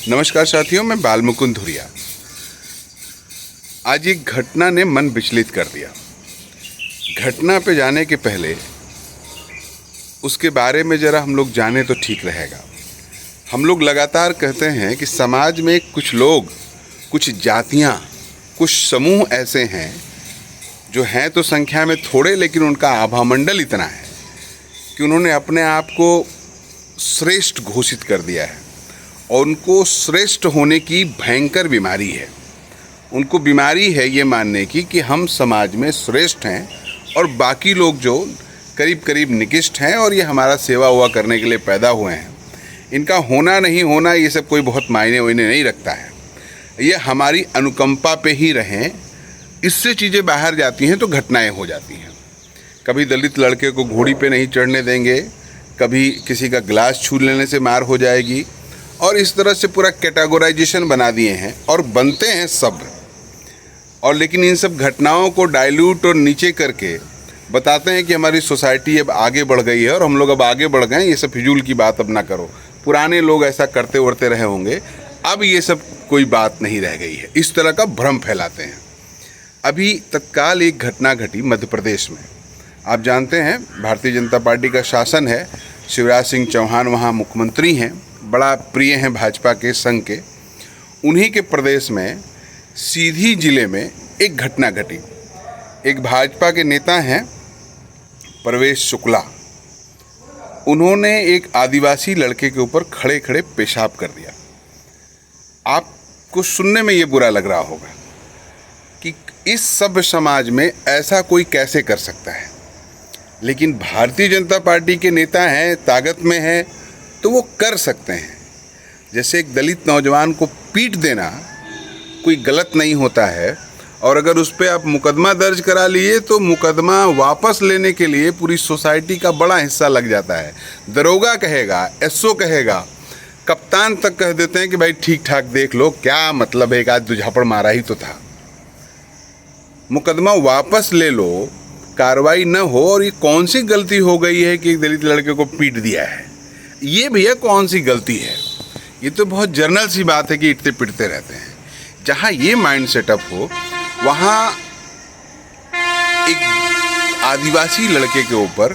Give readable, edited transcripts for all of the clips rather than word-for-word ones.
नमस्कार साथियों, मैं बालमुकुंद धुरिया। आज एक घटना ने मन विचलित कर दिया। घटना पे जाने के पहले उसके बारे में ज़रा हम लोग जाने तो ठीक रहेगा। हम लोग लगातार कहते हैं कि समाज में कुछ लोग, कुछ जातियां, कुछ समूह ऐसे हैं जो हैं तो संख्या में थोड़े, लेकिन उनका आभामंडल इतना है कि उन्होंने अपने आप को श्रेष्ठ घोषित कर दिया है। और उनको श्रेष्ठ होने की भयंकर बीमारी है। उनको बीमारी है ये मानने की कि हम समाज में श्रेष्ठ हैं और बाकी लोग जो करीब करीब निकृष्ट हैं और ये हमारा सेवा हुआ करने के लिए पैदा हुए हैं, इनका होना नहीं होना ये सब कोई बहुत मायने वायने नहीं रखता है। ये हमारी अनुकंपा पे ही रहें, इससे चीज़ें बाहर जाती हैं तो घटनाएं हो जाती हैं। कभी दलित लड़के को घोड़ी पे नहीं चढ़ने देंगे, कभी किसी का ग्लास छू लेने से मार हो जाएगी, और इस तरह से पूरा कैटेगराइजेशन बना दिए हैं और बनते हैं सब। और लेकिन इन सब घटनाओं को डाइल्यूट और नीचे करके बताते हैं कि हमारी सोसाइटी अब आगे बढ़ गई है और हम लोग अब आगे बढ़ गए हैं, ये सब फिजूल की बात अब ना करो। पुराने लोग ऐसा करते उड़ते रहे होंगे, अब ये सब कोई बात नहीं रह गई है। इस तरह का भ्रम फैलाते हैं। अभी तत्काल एक घटना घटी मध्य प्रदेश में। आप जानते हैं भारतीय जनता पार्टी का शासन है, शिवराज सिंह चौहान वहाँ मुख्यमंत्री हैं, बड़ा प्रिय हैं भाजपा के संघ के। उन्हीं के प्रदेश में सीधी जिले में एक घटना घटी। एक भाजपा के नेता हैं परवेश शुक्ला, उन्होंने एक आदिवासी लड़के के ऊपर खड़े खड़े पेशाब कर दिया। आपको सुनने में ये बुरा लग रहा होगा कि इस सभ्य समाज में ऐसा कोई कैसे कर सकता है, लेकिन भारतीय जनता पार्टी के नेता हैं, ताकत में हैं, तो वो कर सकते हैं। जैसे एक दलित नौजवान को पीट देना कोई गलत नहीं होता है, और अगर उस पर आप मुकदमा दर्ज करा लिए तो मुकदमा वापस लेने के लिए पूरी सोसाइटी का बड़ा हिस्सा लग जाता है। दरोगा कहेगा, एसओ कहेगा, कप्तान तक कह देते हैं कि भाई ठीक ठाक देख लो, क्या मतलब है, एक आध दुझापड़ मारा ही तो था। मुकदमा वापस ले लो, कार्रवाई न हो, और ये कौन सी गलती हो गई है कि एक दलित लड़के को पीट दिया है? ये भैया कौन सी गलती है? ये तो बहुत जर्नल सी बात है कि इटते पिटते रहते हैं। जहाँ ये माइंड सेटअप हो, वहाँ एक आदिवासी लड़के के ऊपर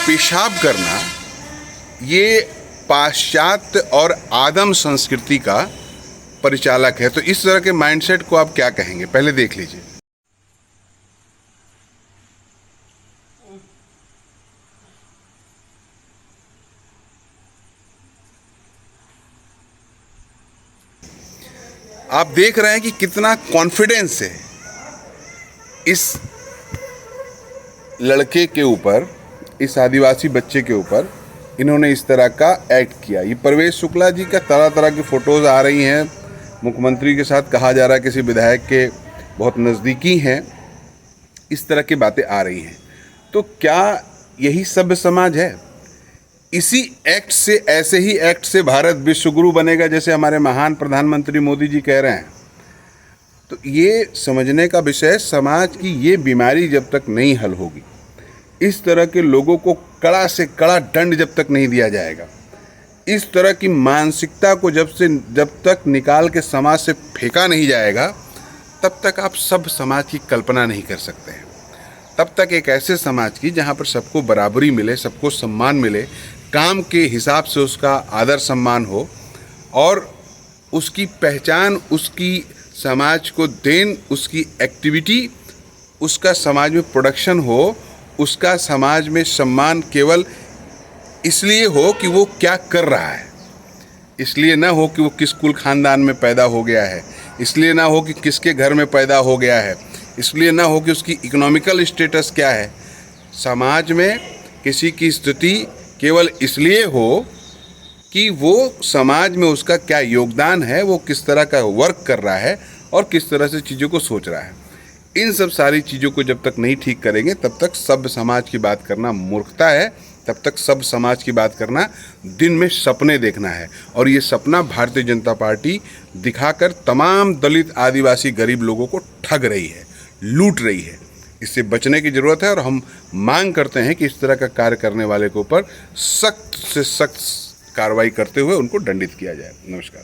पेशाब करना ये पाश्चात्य और आदम संस्कृति का परिचालक है। तो इस तरह के माइंडसेट को आप क्या कहेंगे, पहले देख लीजिए। आप देख रहे हैं कि कितना कॉन्फिडेंस है इस लड़के के ऊपर, इस आदिवासी बच्चे के ऊपर इन्होंने इस तरह का एक्ट किया। ये परवेश शुक्ला जी का तरह तरह की फ़ोटोज़ आ रही हैं, मुख्यमंत्री के साथ कहा जा रहा है किसी विधायक के बहुत नज़दीकी हैं, इस तरह की बातें आ रही हैं। तो क्या यही सभ्य समाज है? इसी एक्ट से, ऐसे ही एक्ट से भारत विश्वगुरु बनेगा जैसे हमारे महान प्रधानमंत्री मोदी जी कह रहे हैं? तो ये समझने का विषय, समाज की ये बीमारी जब तक नहीं हल होगी, इस तरह के लोगों को कड़ा से कड़ा दंड जब तक नहीं दिया जाएगा, इस तरह की मानसिकता को जब तक निकाल के समाज से फेंका नहीं जाएगा, तब तक आप सब समाज की कल्पना नहीं कर सकते हैं। तब तक एक ऐसे समाज की जहाँ पर सबको बराबरी मिले, सबको सम्मान मिले, काम के हिसाब से उसका आदर सम्मान हो, और उसकी पहचान, उसकी समाज को देन, उसकी एक्टिविटी, उसका समाज में प्रोडक्शन हो, उसका समाज में सम्मान केवल इसलिए हो कि वो क्या कर रहा है, इसलिए ना हो कि वो किस कुल खानदान में पैदा हो गया है, इसलिए ना हो कि किसके घर में पैदा हो गया है, इसलिए ना हो कि उसकी इकोनॉमिकल स्टेटस क्या है। समाज में किसी की स्थिति केवल इसलिए हो कि वो समाज में उसका क्या योगदान है, वो किस तरह का वर्क कर रहा है और किस तरह से चीज़ों को सोच रहा है। इन सब सारी चीज़ों को जब तक नहीं ठीक करेंगे, तब तक सब समाज की बात करना मूर्खता है। तब तक सब समाज की बात करना दिन में सपने देखना है, और ये सपना भारतीय जनता पार्टी दिखाकर तमाम दलित, आदिवासी, गरीब लोगों को ठग रही है, लूट रही है। इससे बचने की ज़रूरत है, और हम मांग करते हैं कि इस तरह का कार्य करने वाले के ऊपर सख्त से सख्त कार्रवाई करते हुए उनको दंडित किया जाए। नमस्कार।